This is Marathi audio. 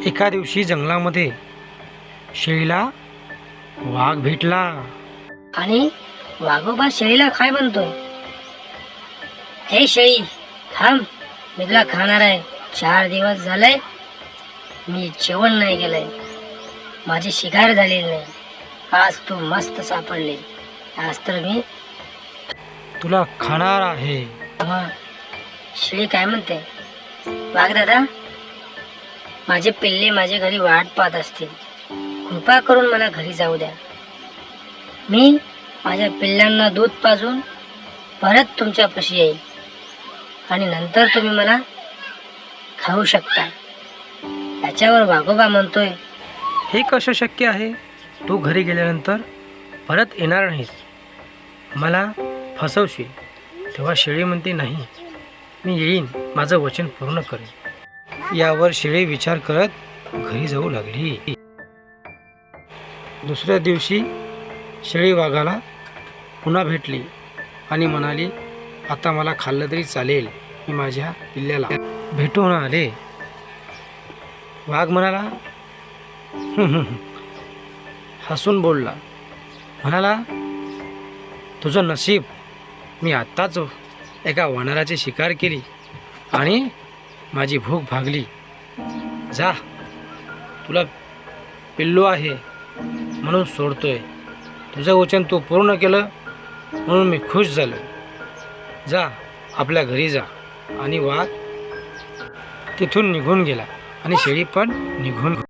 एका दिवशी जंगलामध्ये शेळीला वाघ भेटला. आणि वाघोबा शेळीला काय म्हणतोय, हे शेळी थांब, मी तुला खाणार आहे. 4 दिवस झालंय मी जेवण नाही केलंय, माझी शिकार झालेली नाही. आज तू मस्त सापडले, आज तर मी तुला खाणार आहे. मग शेळी काय म्हणते, वाघ दादा, माझे पिल्ले माझ्या घरी वाट पाहत असतील, कृपा करून मला घरी जाऊ द्या. मी माझ्या पिल्लांना दूध पाजून परत तुमच्यापाशी येईल आणि नंतर तुम्ही मला खाऊ शकता. त्याच्यावर वाघोबा म्हणतोय, हे कसं शक्य आहे? तू घरी गेल्यानंतर परत येणार नाहीस, मला फसवशील. तेव्हा शेळी म्हणते, नाही, मी येईन, माझं वचन पूर्ण करेन. यावर शेळी विचार करत घरी जाऊ लागली. दुसऱ्या दिवशी शेळी वाघाला पुन्हा भेटली आणि म्हणाली, आता मला खाल्लं तरी चालेल, मी माझ्या पिल्ल्याला भेटून आले. वाघ म्हणाला, हसून बोलला, म्हणाला, तुझं नशीब, मी आत्ताच एका वानराची शिकार केली आणि माझी भूक भागली. जा, तुला पिल्लू आहे म्हणून सोडतोय. तुझं वचन तू पूर्ण केलं म्हणून मी खुश झालो. जा, आपल्या घरी जा. आणि वाघ तिथून निघून गेला आणि शेळी पण निघून